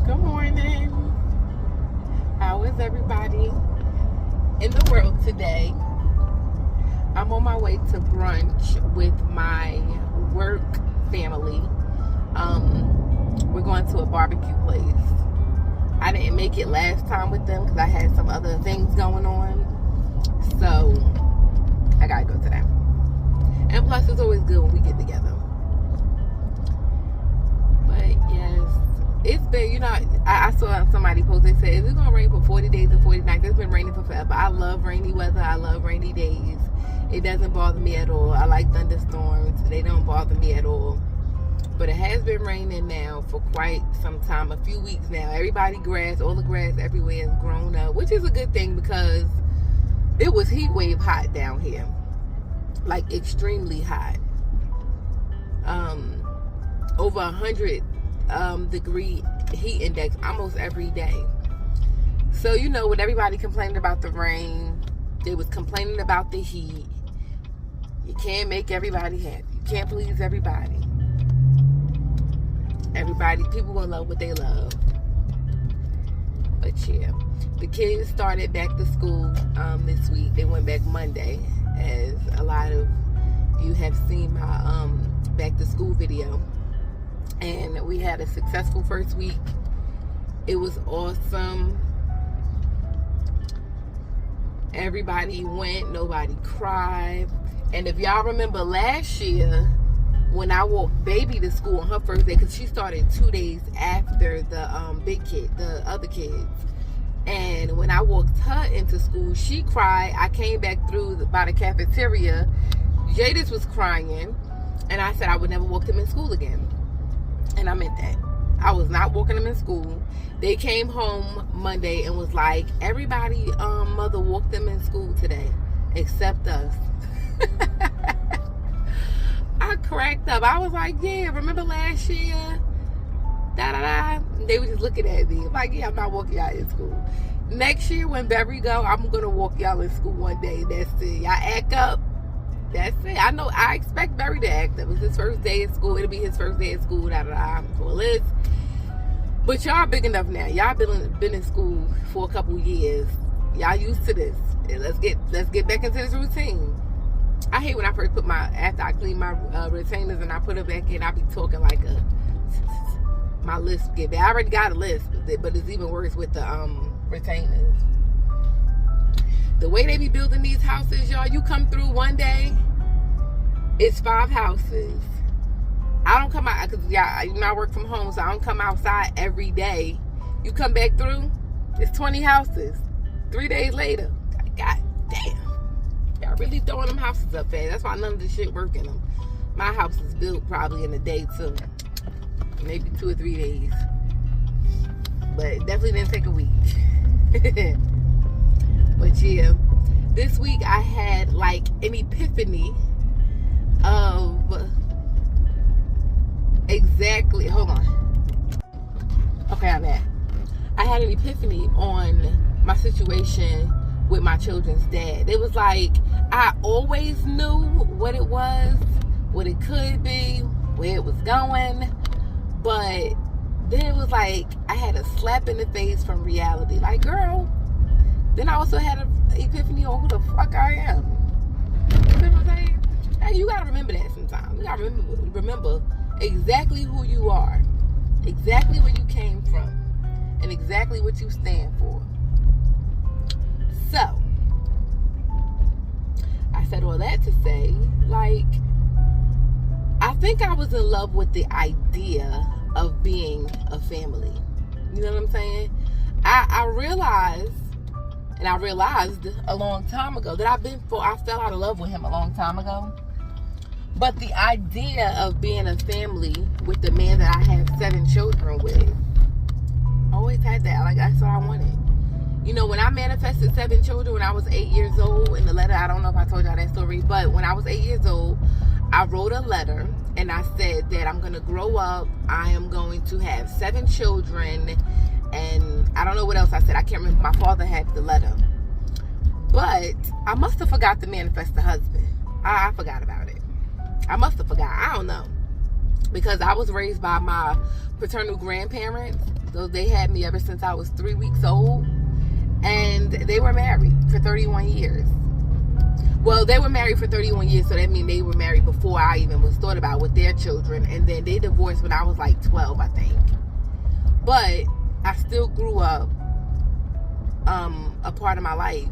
Good morning. How is everybody in the world today? I'm on my way to brunch with my work family. We're going to a barbecue place. I didn't make it last time with them because I had some other things going on. So I gotta go to that. And plus, it's always good when we get together. But yes, it's been, I saw somebody post, they said, is it going to rain for 40 days and 40 nights? It's been raining for forever. I love rainy weather. I love rainy days. It doesn't bother me at all. I like thunderstorms. They don't bother me at all. But it has been raining now for quite some time, a few weeks now. All the grass everywhere has grown up, which is a good thing because it was heat wave hot down here. Like extremely hot. Over 100 degree heat index almost every day. So with everybody complaining about the rain, they was complaining about the heat. You can't make everybody happy. You can't please everybody. People gonna love what they love. But yeah, the kids started back to school this week. They went back Monday, as a lot of you have seen my back to school video. And we had a successful first week. It was awesome. Everybody went, nobody cried. And if y'all remember last year, when I walked baby to school on her first day, because she started 2 days after the big kid, the other kids. And when I walked her into school, she cried. I came back through by the cafeteria. Jadis was crying. And I said I would never walk them in school again. And I meant that. I was not walking them in school. They came home Monday and was like, everybody, mother walked them in school today, except us. I cracked up. I was like, yeah, remember last year? Da-da-da. They were just looking at me. I'm like, yeah, I'm not walking y'all in school. Next year when Berry go, I'm going to walk y'all in school one day. That's it. Y'all act up. That's it. I know. I expect Barry to act up. It's his first day at school. It'll be his first day at school. Well, but y'all big enough now. Y'all been in school for a couple years. Y'all used to this. Let's get back into this routine. I hate when I first after I clean my retainers and I put it back in, I be talking like my lisp get back. I already got a lisp, but it's even worse with the retainers. The way they be building these houses, y'all, you come through one day, it's 5 houses. I don't come out, because I work from home, so I don't come outside every day. You come back through, it's 20 houses. 3 days later, god damn. Y'all really throwing them houses up fast. That's why none of this shit work in them. My house is built probably in a day too. Maybe 2 or 3 days. But it definitely didn't take a week. But yeah, this week I had like an epiphany of exactly, hold on. Okay, I'm at. I had an epiphany on my situation with my children's dad. It was like, I always knew what it was, what it could be, where it was going. But then it was like, I had a slap in the face from reality. Like, girl. Then I also had an epiphany on who the fuck I am. You know what I'm saying? Hey, you gotta remember that sometimes. You gotta remember exactly who you are, exactly where you came from, and exactly what you stand for. So, I said all that to say, like, I think I was in love with the idea of being a family. You know what I'm saying? I realized a long time ago that I fell out of love with him a long time ago. But the idea of being a family with the man that I have 7 children with, always had that. Like, that's what I wanted. When I manifested 7 children when I was 8 years old, in the letter, I don't know if I told y'all that story, but when I was 8 years old, I wrote a letter and I said that I'm going to grow up, I am going to have 7 children, and I don't know what else I said. I can't remember. My father had the letter. But I must have forgot to manifest the husband. I forgot about it. I must have forgot. I don't know. because I was raised by my paternal grandparents. So they had me ever since I was 3 weeks old. And they were married for 31 years. Well, they were married for 31 years, so that means they were married before I even was thought about with their children. And then they divorced when I was like 12, I think. But I still grew up a part of my life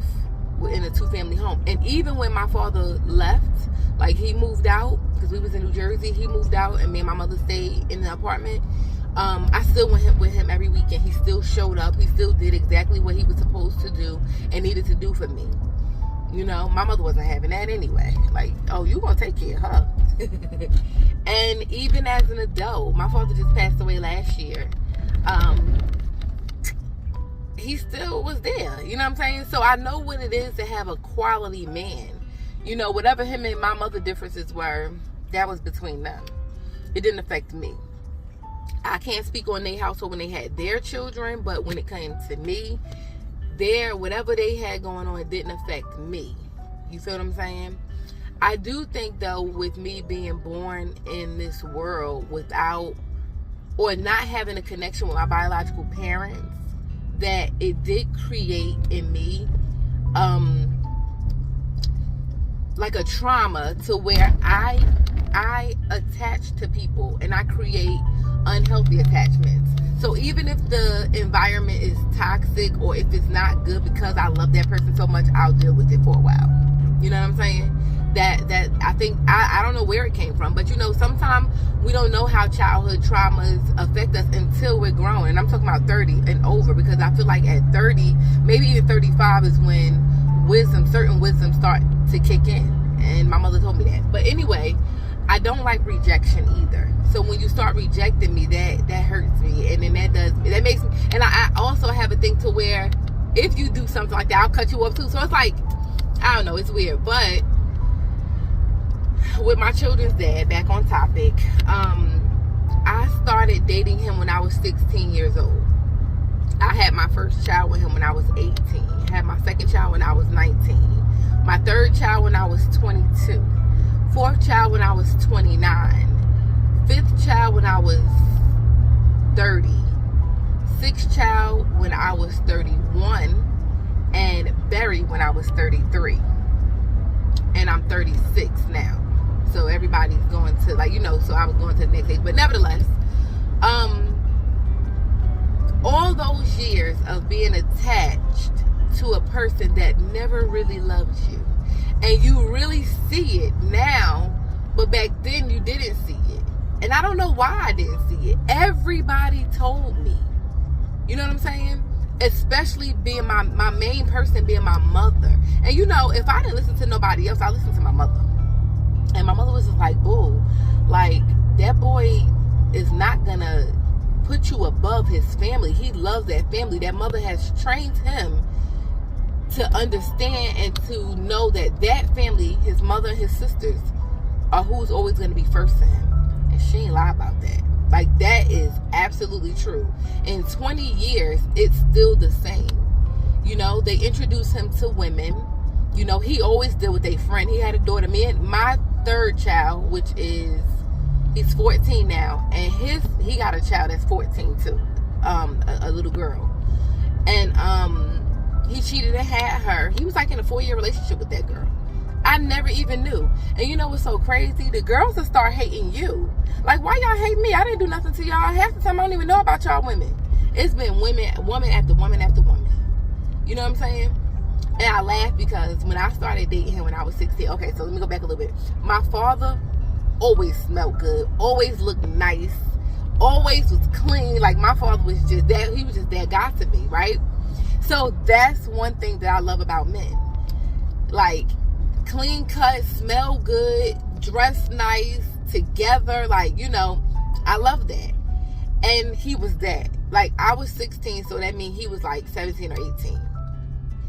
in a two-family home. And even when my father left, like he moved out, because we was in New Jersey, he moved out and me and my mother stayed in the apartment. I still went with him every weekend. He still showed up. He still did exactly what he was supposed to do and needed to do for me. You know, my mother wasn't having that anyway. Like, oh, you gonna take care of her. And even as an adult, my father just passed away last year. He still was there. You know what I'm saying? So I know what it is to have a quality man. You know, whatever him and my mother differences were, that was between them. It didn't affect me. I can't speak on their household when they had their children, but when it came to me, whatever they had going on, it didn't affect me. You feel what I'm saying? I do think, though, with me being born in this world without or not having a connection with my biological parents, that it did create in me like a trauma to where I attach to people and I create unhealthy attachments. So even if the environment is toxic or if it's not good, because I love that person so much, I'll deal with it for a while. You know what I'm saying? That I think, I don't know where it came from, but you know, sometimes we don't know how childhood traumas affect us until we're grown. And I'm talking about 30 and over, because I feel like at 30, maybe even 35 is when certain wisdom start to kick in. And my mother told me that. But anyway, I don't like rejection either. So when you start rejecting me, that hurts me. And then that makes me, and I also have a thing to where if you do something like that, I'll cut you off too. So it's like, I don't know, it's weird. But with my children's dad, back on topic, I started dating him when I was 16 years old. I had my first child with him when I was 18. Had my second child when I was 19. My third child when I was 22. Fourth child when I was 29. Fifth child when I was 30. Sixth child when I was 31. And buried when I was 33. And I'm 36 now. So everybody's going to, like, you know, so I was going to the next age. But nevertheless, all those years of being attached to a person that never really loved you, and you really see it now, but back then you didn't see it. And I don't know why I didn't see it. Everybody told me. You know what I'm saying? Especially being my main person being my mother. And you know, if I didn't listen to nobody else, I listened to my mother. And my mother was just like, boo, like, that boy is not gonna put you above his family. He loves that family. That mother has trained him to understand and to know that that family, his mother and his sisters, are who's always going to be first to him. And she ain't lie about that. Like, that is absolutely true. In 20 years, it's still the same. You know, they introduced him to women. You know, he always did with a friend. He had a daughter. Me and my third child, which is, he's 14 now, and he got a child that's 14 too, a little girl. And he cheated and had her. He was like in a 4-year relationship with that girl. I never even knew. And you know what's so crazy? The girls will start hating you. Like, why y'all hate me? I didn't do nothing to y'all. Half the time I don't even know about y'all women. It's been woman after woman after woman. You know what I'm saying? And I laugh because when I started dating him when I was 16, okay, so let me go back a little bit. My father always smelled good, always looked nice, always was clean. Like, my father was just that, he was just that guy to me, right? So that's one thing that I love about men. Like, clean cut, smell good, dress nice, together, like, you know, I love that. And he was that. Like, I was 16, so that means he was like 17 or 18.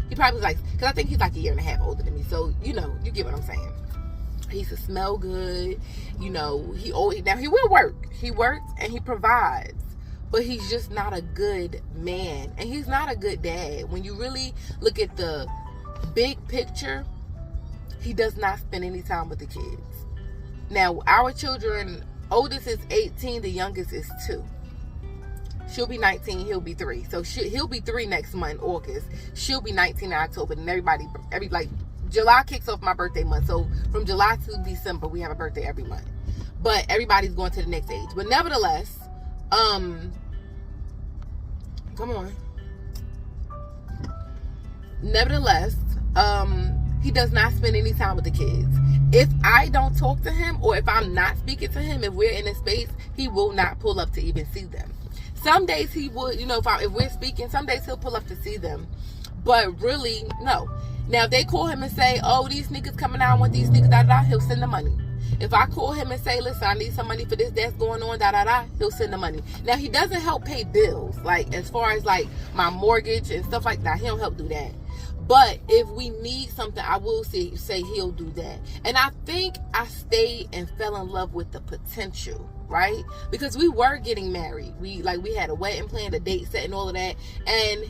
He probably was like, because I think he's like a year and a half older than me. So, you know, you get what I'm saying. He used to smell good. You know, he will work. He works and he provides. But he's just not a good man. And he's not a good dad. When you really look at the big picture, he does not spend any time with the kids. Now, our children Oldest is 18, the youngest is 2. She'll be 19, he'll be 3. So he'll be 3 next month, August. She'll be 19 in October. And like July kicks off my birthday month. So from July to December, we have a birthday every month. But everybody's going to the next age. But nevertheless, come on. Nevertheless, he does not spend any time with the kids. If I don't talk to him, or if I'm not speaking to him, if we're in a space, he will not pull up to even see them. Some days he would, if we're speaking, some days he'll pull up to see them. But really, no. Now, if they call him and say, oh, these sneakers coming out, I want these sneakers, he'll send the money. If I call him and say, listen, I need some money for this, that's going on, he'll send the money. Now, he doesn't help pay bills, like, as far as, like, my mortgage and stuff like that. He don't help do that. But if we need something, I will say he'll do that. And I think I stayed and fell in love with the potential, right? Because we were getting married. We had a wedding planned, a date set, and all of that. And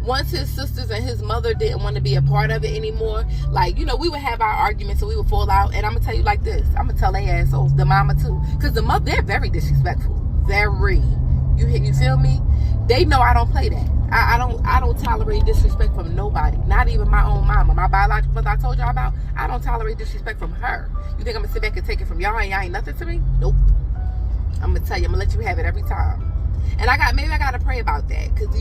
once his sisters and his mother didn't want to be a part of it anymore, like, we would have our arguments and we would fall out. And I'm gonna tell you like this, I'm gonna tell they assholes, the mama too, because the mother, they're very disrespectful. Very. You feel me? They know I don't play that. I don't tolerate disrespect from nobody. Not even my own mama. My biological mother I told y'all about, I don't tolerate disrespect from her. You think I'm gonna sit back and take it from y'all and y'all ain't nothing to me? Nope. I'm gonna tell you, I'm gonna let you have it every time. And maybe I gotta pray about that. Because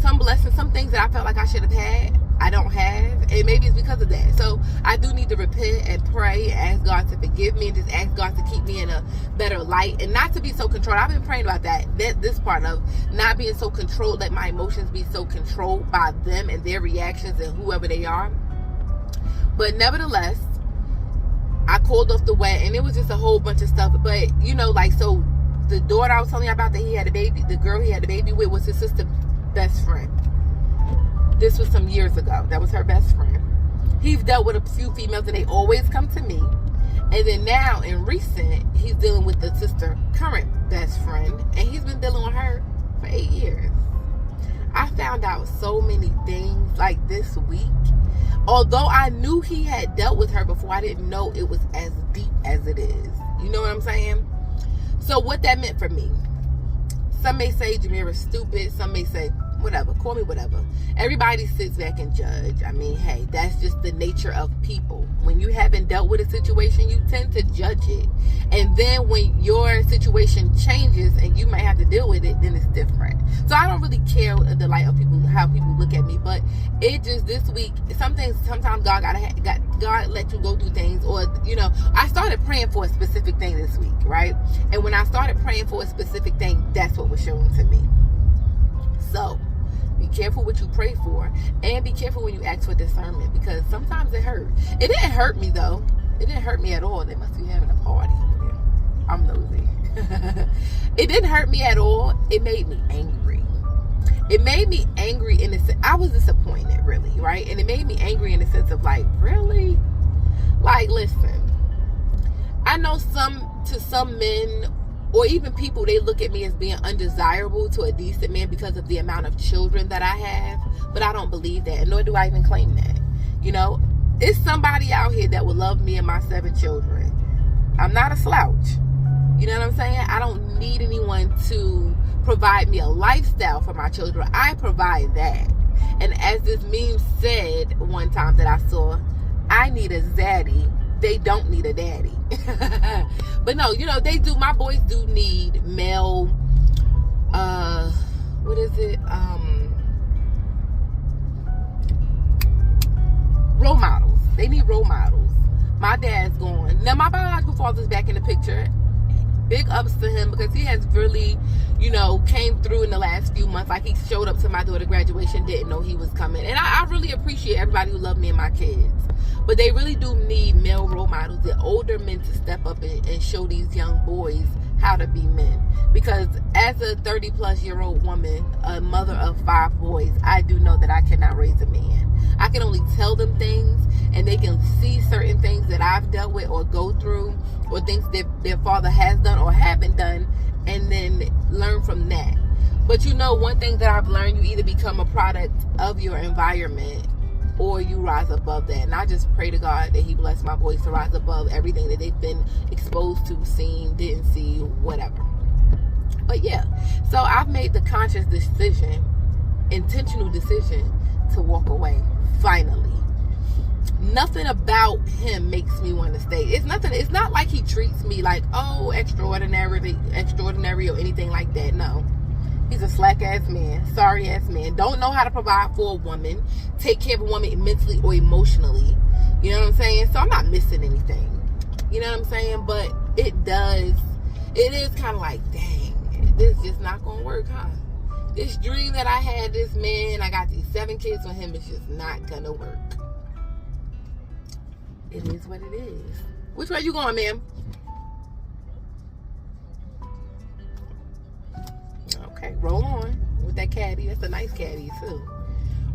some blessings, some things that I felt like I should have had, I don't have. And maybe it's because of that. So I do need to repent and pray, ask God to forgive me, and just ask God to keep me in a better light and not to be so controlled. I've been praying about that this part of not being so controlled, let my emotions be so controlled by them and their reactions and whoever they are. But nevertheless, I called off the wedding, and it was just a whole bunch of stuff. But so the daughter I was telling you about that he had a baby, the girl he had a baby with was his sister's best friend. This was some years ago. That was her best friend. He's dealt with a few females and they always come to me. And then now in recent, he's dealing with the sister current best friend, and he's been dealing with her for 8 years. I found out so many things like this week. Although I knew he had dealt with her before, I didn't know it was as deep as it is. You know what I'm saying? So what that meant for me. Some may say Jamira's stupid. Some may say whatever. Call me whatever. Everybody sits back and judge. I mean, hey, that's just the nature of people. When you haven't dealt with a situation, you tend to judge it. And then when your situation changes and you might have to deal with it, then it's different. So I don't really care the light of people, how people look at me. But it just, this week, sometimes God God let you go through things. Or, I started praying for a specific thing this week, right? And when I started praying for a specific thing, that's what was shown to me. So be careful what you pray for, and be careful when you ask for discernment, because sometimes it hurts. It didn't hurt me though. It didn't hurt me at all. They must be having a party over there. I'm nosy. It didn't hurt me at all. It made me angry. It made me angry in the sense, I was disappointed, really, right? And it made me angry in the sense of like, really? Like, listen, I know some men, or even people, they look at me as being undesirable to a decent man because of the amount of children that I have. But I don't believe that, nor do I even claim that. It's somebody out here that would love me and my 7 children. I'm not a slouch. You know what I'm saying? I don't need anyone to provide me a lifestyle for my children. I provide that. And as this meme said one time that I saw, I need a zaddy. They don't need a daddy. But no, they do. My boys do need male, what is it? Role models. They need role models. My dad's gone. Now, my biological father's back in the picture. Big ups to him, because he has really, came through in the last few months. Like, he showed up to my daughter's graduation, didn't know he was coming. And I really appreciate everybody who loved me and my kids. But they really do need male role models, the older men, to step up and show these young boys how to be men. Because as a 30-plus-year-old woman, a mother of 5 boys, I do know that I cannot raise a man. I can only tell them things, and they can see certain things that I've dealt with or go through, or things that their father has done or haven't done, and then learn from that. But one thing that I've learned, you either become a product of your environment or you rise above that. And I just pray to God that he bless my boys to rise above everything that they've been exposed to, seen, didn't see, whatever. But yeah, so I've made the conscious decision, intentional decision to walk away, finally. Nothing about him makes me want to stay. It's not like he treats me like, oh, extraordinary or anything like that. No. He's a slack ass man, sorry ass man, don't know how to provide for a woman, take care of a woman mentally or emotionally. You know what I'm saying? So I'm not missing anything. You know what I'm saying? But it is kind of like, dang, this is just not gonna work, huh? This dream that I had, this man, I got these 7 kids with him, it's just not gonna work. It is what it is. Which way you going, ma'am? Okay, roll on with that caddy. That's a nice caddy too.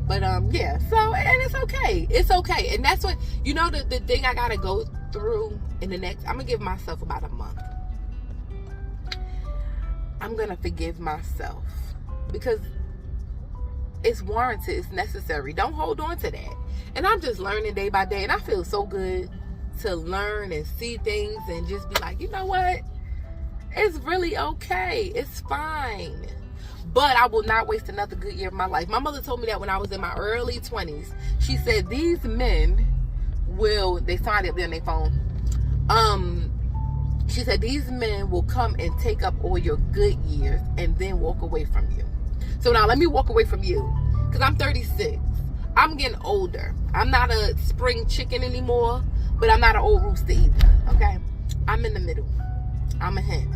But yeah, so, and it's okay. It's okay. And that's what, you know, the thing I gotta go through in the next, I'm gonna give myself about a month. I'm gonna forgive myself because it's warranted, it's necessary. Don't hold on to that. And I'm just learning day by day, and I feel so good to learn and see things and just be like, you know what? It's really okay. It's fine. But I will not waste another good year of my life. My mother told me that when I was in my early 20s. She said, these men will, they signed it up there on their phone. She said, these men will come and take up all your good years and then walk away from you. So now let me walk away from you. Because I'm 36. I'm getting older. I'm not a spring chicken anymore, but I'm not an old rooster either. Okay? I'm in the middle. I'm a hen.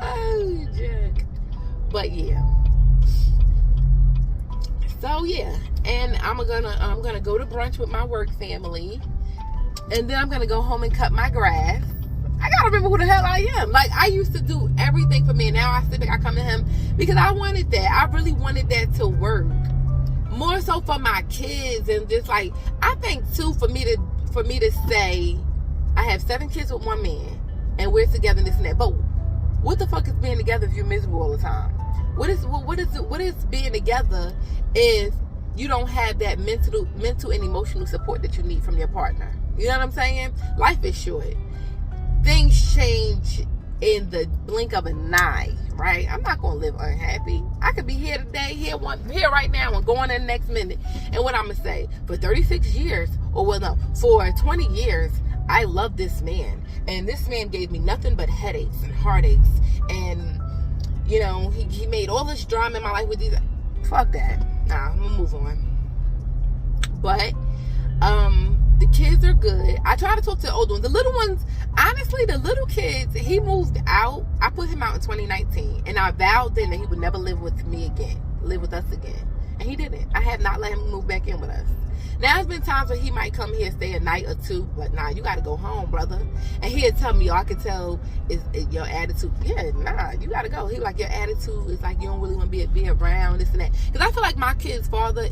Oh, jerk. But yeah. So yeah. And I'm gonna go to brunch with my work family. And then I'm gonna go home and cut my grass. I gotta remember who the hell I am. Like, I used to do everything for me, and now I sit back, I come to him because I wanted that. I really wanted that to work. More so for my kids, and just like, I think too, for me to say I have 7 kids with one man and we're together and this and that. But what the fuck is being together if you're miserable all the time? What is being together if you don't have that mental and emotional support that you need from your partner? You know what I'm saying? Life is short. Things change in the blink of an eye, right? I'm not gonna live unhappy. I could be here today, here right now, and going in the next minute. And what I'm gonna say, for 36 years, or well, no, for 20 years, I love this man, and this man gave me nothing but headaches and heartaches, and you know, he made all this drama in my life with these. Fuck that. Nah, I'm gonna move on. But the kids are good. I try to talk to the older ones. The little ones, honestly, the little kids, he moved out. I put him out in 2019, and I vowed then that he would never live with us again. And he didn't. I have not let him move back in with us. Now, there's been times where he might come here, stay a night or two, but nah, you got to go home, brother. And he'll tell me, I can tell is your attitude. Yeah, nah, you got to go. He like, your attitude is like you don't really want to be around, this and that. Because I feel like my kid's father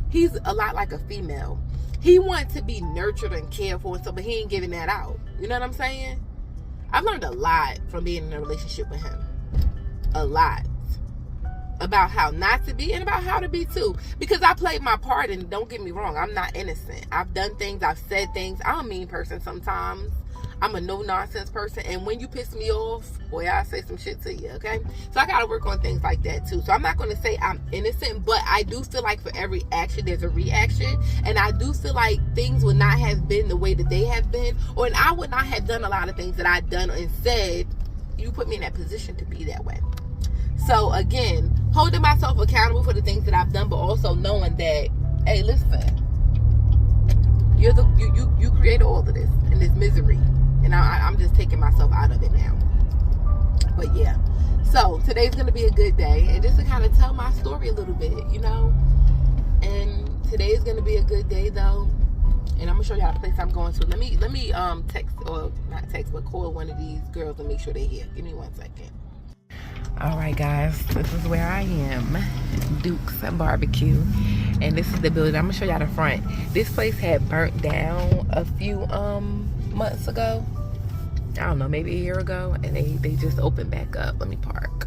he's a lot like a female. He wants to be nurtured and cared for and stuff, but he ain't giving that out. You know what I'm saying? I've learned a lot from being in a relationship with him. A lot. About how not to be and about how to be too. Because I played my part, and don't get me wrong, I'm not innocent. I've done things, I've said things. I'm a mean person sometimes. I'm a no-nonsense person. And when you piss me off, boy, I'll say some shit to you, okay? So I got to work on things like that too. So I'm not going to say I'm innocent, but I do feel like for every action, there's a reaction. And I do feel like things would not have been the way that they have been. Or and I would not have done a lot of things that I've done and said. You put me in that position to be that way. So again, holding myself accountable for the things that I've done, but also knowing that, hey, listen, you created all of this and this misery, and I'm just taking myself out of it now. But yeah, so today's gonna be a good day, and just to kind of tell my story a little bit, you know. And today's gonna be a good day though, and I'm gonna show y'all the place I'm going to. Let me text, or not text, but call one of these girls and make sure they're here. Give me 1 second. All right, guys, this is where I am, Duke's Barbecue, and this is the building. I'm gonna show y'all the front. This place had burnt down a few months ago. I don't know, maybe a year ago, and they just opened back up. Let me park.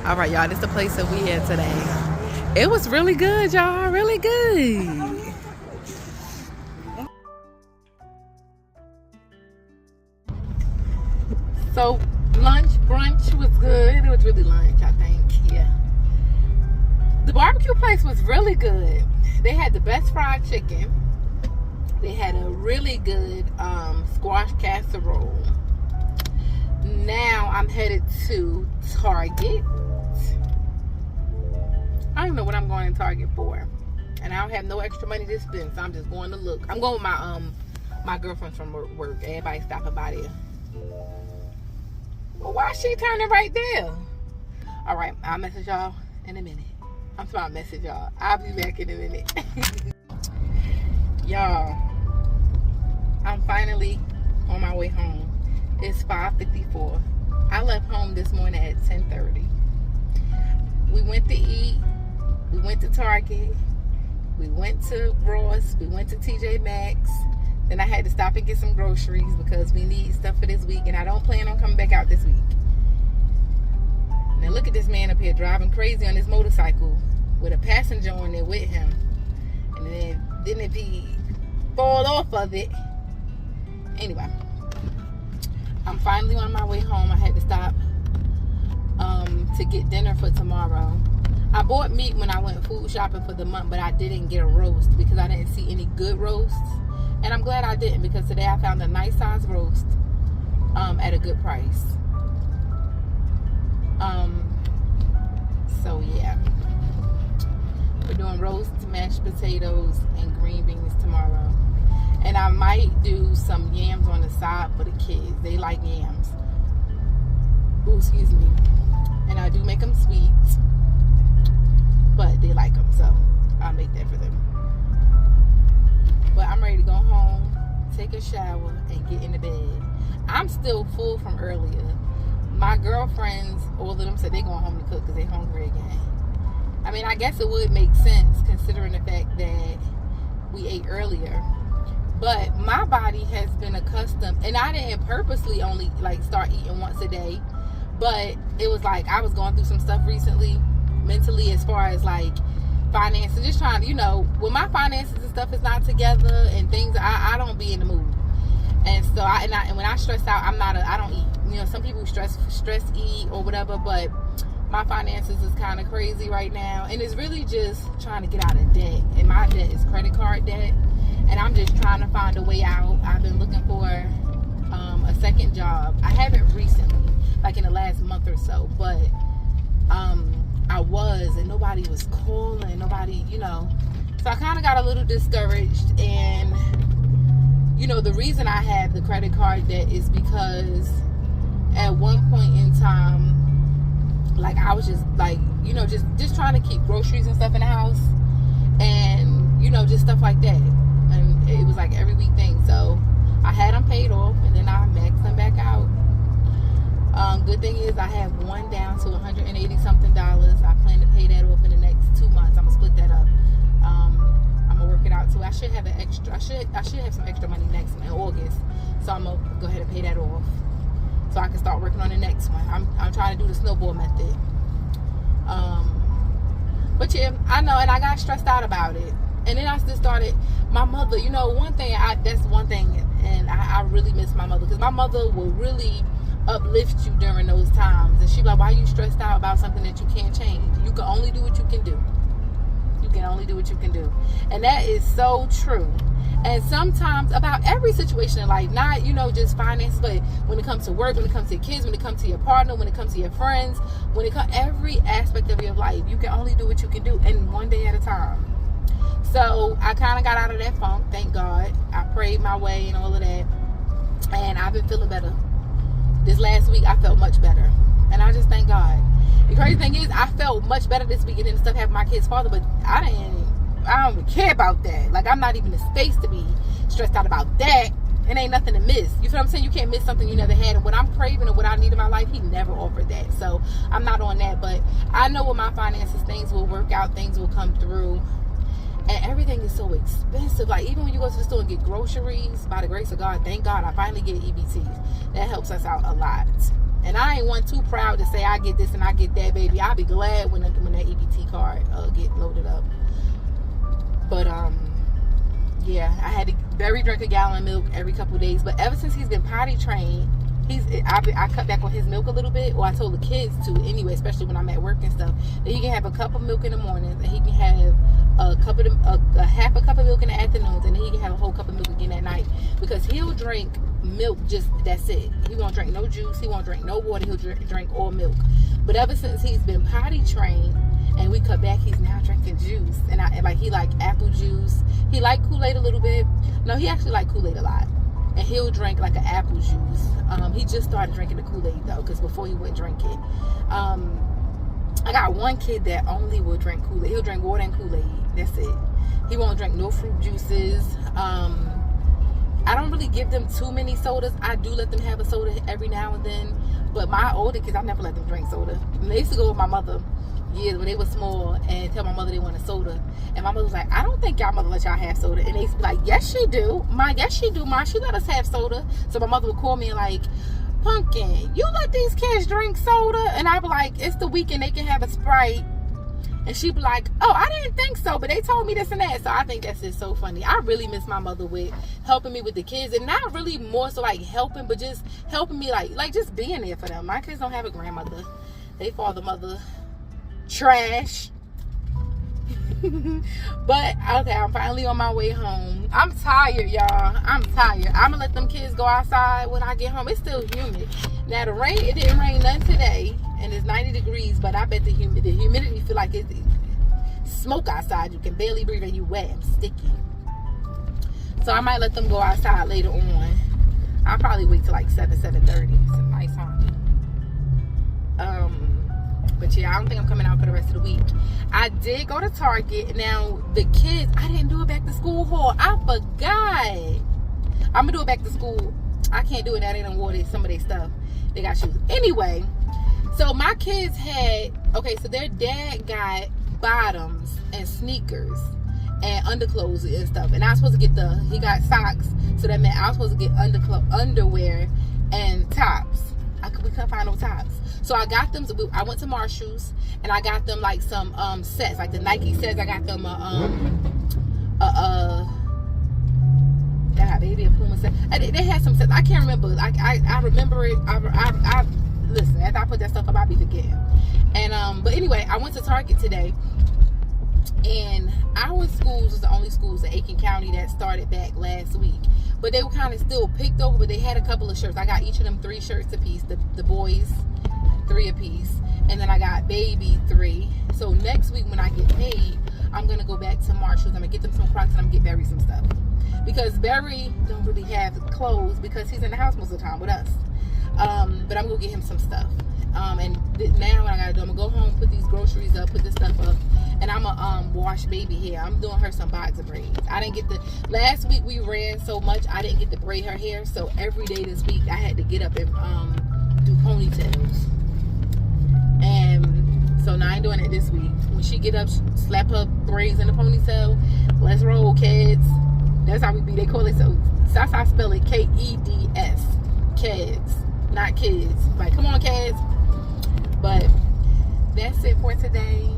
All right, y'all, this is the place that we at today. It was really good, y'all. Really good. So brunch was good. It was really lunch, I think. Yeah. The barbecue place was really good. They had the best fried chicken. They had a really good squash casserole. Now I'm headed to Target. I don't know what I'm going to Target for, and I don't have no extra money to spend, so I'm just going to look. I'm going with my girlfriends from work. Everybody stopping by there. Well, why is she turning right there? All right, I'll message y'all in a minute. I'm trying to message y'all. I'll be back in a minute. Y'all, I'm finally on my way home. It's 5:54. I left home this morning at 10:30. We went to eat. We went to Target. We went to Ross. We went to TJ Maxx. Then I had to stop and get some groceries because we need stuff for this week, and I don't plan on coming back out this week. Now look at this man up here driving crazy on his motorcycle with a passenger on there with him. And then if he fall off of it. Anyway, I'm finally on my way home. I had to stop to get dinner for tomorrow. I bought meat when I went food shopping for the month, but I didn't get a roast because I didn't see any good roasts. And I'm glad I didn't, because today I found a nice size roast at a good price. So yeah, we're doing roast, mashed potatoes, and green beans tomorrow. And I might do some yams on the side for the kids. They like yams. Ooh, excuse me. And I do make them sweet, but they like them, so I'll make that for them. But I'm ready to go home, take a shower, and get into bed. I'm still full from earlier. My girlfriends, all of them said they're going home to cook because they're hungry again. I mean, I guess it would make sense considering the fact that we ate earlier. But my body has been accustomed, and I didn't purposely only like start eating once a day, but it was like I was going through some stuff recently, mentally, as far as like finances, just trying to, when my finances and stuff is not together and things, I don't be in the mood. And so and when I stress out, I don't eat. Some people stress eat or whatever, but my finances is kind of crazy right now, and it's really just trying to get out of debt. And my debt is credit card debt, and I'm just trying to find a way out. I've been looking for a second job. I haven't recently, like in the last month or so, but I was, and nobody was calling, nobody, so I kind of got a little discouraged. And the reason I have the credit card debt is because at one point in time, like I was just like, just trying to keep groceries and stuff in the house, and just stuff like that, and it was like every week thing. So I had them paid off, and then I maxed them back out. Good thing is I have one down to $180 something. I plan to pay that off in the next 2 months. I'm gonna split that up. I'm gonna work it out too. I should have I should have some extra money next in August, so I'm gonna go ahead and pay that off so I can start working on the next one. I'm trying to do the snowball method. But yeah, I know, and I got stressed out about it. And then I just started, my mother, that's one thing, and I really miss my mother, because my mother will really uplift you during those times. And she'd be like, why are you stressed out about something that you can't change? You can only do what you can do. You can only do what you can do. And that is so true. And sometimes about every situation in life, not, just finances, but when it comes to work, when it comes to your kids, when it comes to your partner, when it comes to your friends, when it comes every aspect of your life, you can only do what you can do, and one day at a time. So I kind of got out of that funk, thank God. I prayed my way and all of that, and I've been feeling better. This last week, I felt much better, and I just thank God. The crazy thing is, I felt much better this week, and then stuff happened with my kid's father, but I don't even care about that. Like, I'm not even in space to be stressed out about that. It ain't nothing to miss. You feel what I'm saying? You can't miss something you never had. And what I'm craving and what I need in my life, he never offered that. So I'm not on that. But I know with my finances, things will work out. Things will come through. And everything is so expensive. Like, even when you go to the store and get groceries, by the grace of God, thank God, I finally get EBTs. That helps us out a lot. And I ain't one too proud to say I get this and I get that, baby. I'll be glad when that EBT card get loaded up. But yeah, I had to Barry drink a gallon of milk every couple of days. But ever since he's been potty trained, I cut back on his milk a little bit, or I told the kids to anyway, especially when I'm at work and stuff, that he can have a cup of milk in the mornings, and he can have half a cup of milk in the afternoons, and then he can have a whole cup of milk again at night, because he'll drink milk, just that's it. He won't drink no juice, he won't drink no water, he'll drink all milk. But ever since he's been potty trained and we cut back, he's now drinking juice, and he like apple juice. He like Kool-Aid a little bit. No, he actually like Kool-Aid a lot. And he'll drink like an apple juice. He just started drinking the Kool-Aid though, because before he wouldn't drink it. I got one kid that only will drink Kool-Aid. He'll drink water and Kool-Aid. That's it. He won't drink no fruit juices. I don't really give them too many sodas. I do let them have a soda every now and then. But my older kids, I never let them drink soda. And they used to go with my mother years when they were small and tell my mother they want a soda. And my mother was like, I don't think y'all mother let y'all have soda. And they used to be like, yes, she do. Yes, she do, Ma. She let us have soda. So my mother would call me and like, Pumpkin, you let these kids drink soda? And I'd be like, it's the weekend, they can have a Sprite. And she'd be like, oh, I didn't think so, but they told me this and that. So I think that's just so funny. I really miss my mother with helping me with the kids. And not really more so like helping, but just helping me like just being there for them. My kids don't have a grandmother. They father, mother, trash. But okay, I'm finally on my way home. I'm tired, y'all. I'm tired. I'm gonna let them kids go outside when I get home. It's still humid. Now the rain, it didn't rain none today, and it's 90 degrees, but I bet the humidity feel like it's smoke outside. You can barely breathe and you wet and sticky. So I might let them go outside later on. I'll probably wait till like 7:30. It's a nice time. But yeah, I don't think I'm coming out for the rest of the week. I did go to Target. Now, the kids, I didn't do a back to school haul. I forgot. I'm going to do it back to school. I can't do it now. They done wore some of their stuff. They got shoes. Anyway, so my kids had, okay, so their dad got bottoms and sneakers and underclothes and stuff. And I was supposed to get he got socks. So that meant I was supposed to get underwear and tops. We couldn't find no tops. So I got them. I went to Marshall's and I got them like some sets, like the Nike sets. I got them baby a Puma set. They had some sets. I can't remember. I remember it. I listen. After I put that stuff up, I'll be forgetting. And but anyway, I went to Target today, and our schools was the only schools in Aiken County that started back last week. But they were kind of still picked over, but they had a couple of shirts. I got each of them 3 shirts a piece. The boys 3 a piece, and then I got baby 3. So next week when I get paid, I'm gonna go back to Marshall's. I'm gonna get them some Crocs and I'm gonna get Barry some stuff, because Barry don't really have clothes because he's in the house most of the time with us. But I'm gonna get him some stuff. And now what I gotta do, I'm gonna go home, put these groceries up, put this stuff up, and I'm gonna wash baby hair. I'm doing her some boxer braids. I didn't get last week we ran so much I didn't get to braid her hair, so every day this week I had to get up and do ponytails. And so now I ain't doing it this week. When she get up, slap her braids in the ponytail. Let's roll, kids. That's how we be. They call it, so that's how I spell it, K-E-D-S. Kids, not kids. Like, come on, kids. But that's it for today.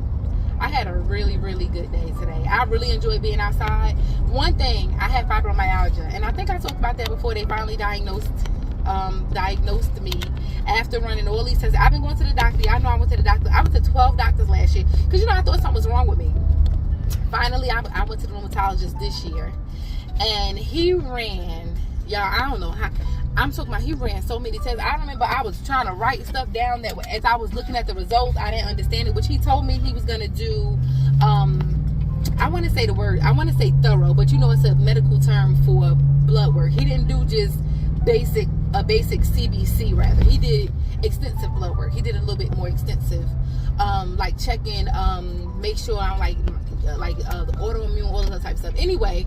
I had a really, really good day today. I really enjoyed being outside. One thing, I had fibromyalgia, and I think I talked about that before they finally diagnosed me after running all these tests. I've been going to the doctor. I know I went to the doctor. I went to 12 doctors last year because, I thought something was wrong with me. Finally, I went to the rheumatologist this year, and he ran, y'all, I don't know how. I'm talking about he ran so many tests. I remember I was trying to write stuff down that as I was looking at the results, I didn't understand it, which he told me he was going to do, I want to say thorough, but it's a medical term for blood work. He didn't do just basic CBC, rather. He did extensive blood work. He did a little bit more extensive, like checking, make sure I'm the autoimmune, all of that type of stuff. Anyway,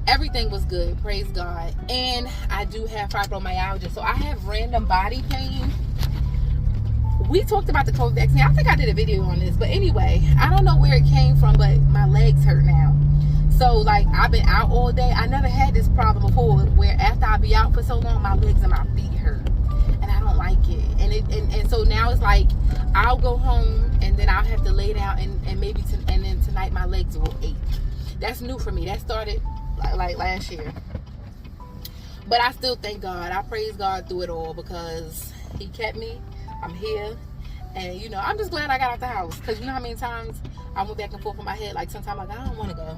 everything was good, praise God. And I do have fibromyalgia, so I have random body pain. We talked about the COVID vaccine. I think I did a video on this, but anyway, I don't know where it came from, but my legs hurt now. So I've been out all day. I never had this problem before, where after I be out for so long, my legs and my feet hurt, and I don't like it. And so now now it's like I'll go home and then I'll have to lay down and maybe and then tonight my legs will ache. That's new for me. That started like last year. But I still thank God. I praise God through it all because he kept me. I'm here. And, you know, I'm just glad I got out the house. Because you know how many times I went back and forth in my head. Like, sometimes like, I don't want to go.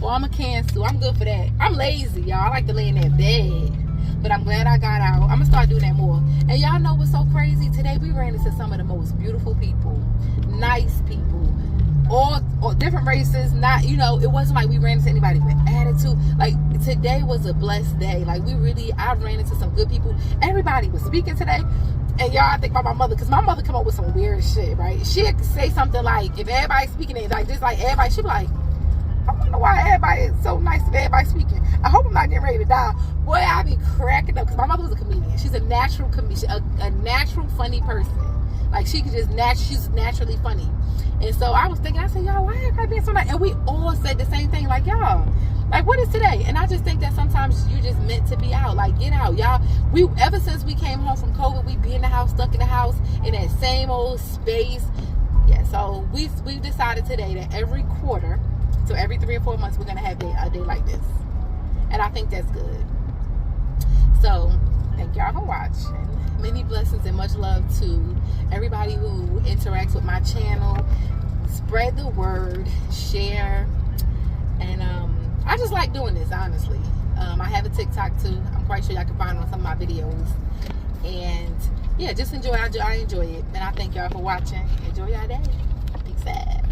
Or I'm going to cancel. I'm good for that. I'm lazy, y'all. I like to lay in that bed. But I'm glad I got out. I'm going to start doing that more. And y'all know what's so crazy? Today we ran into some of the most beautiful people. Nice people. All different races. Not, you know, it wasn't like we ran into anybody with attitude. Like, today was a blessed day. Like, I ran into some good people. Everybody was speaking today. And y'all, I think about my mother, because my mother come up with some weird shit, right? She'd say something like, if everybody's speaking it, like this, like everybody, she'd be like, I wonder why everybody is so nice if everybody's speaking. I hope I'm not getting ready to die. Boy, I be cracking up, because my mother was a comedian. She's a natural comedian, a natural funny person. Like, she could just, she's naturally funny. And so I was thinking, I said, y'all, why everybody being so nice? And we all said the same thing, like, y'all, like, what is today? And I just think that sometimes you just meant to be out. Like, get out, y'all. Ever since we came home from COVID, we be in the house, stuck in the house, in that same old space. Yeah, so we've decided today that every quarter, so every 3 or 4 months, we're going to have a day like this. And I think that's good. So, thank y'all for watching. Many blessings and much love to everybody who interacts with my channel. Spread the word, share, and I just like doing this, honestly. I have a TikTok too. I'm quite sure y'all can find it on some of my videos. And yeah, just enjoy. I enjoy it. And I thank y'all for watching. Enjoy y'all day. Peace out.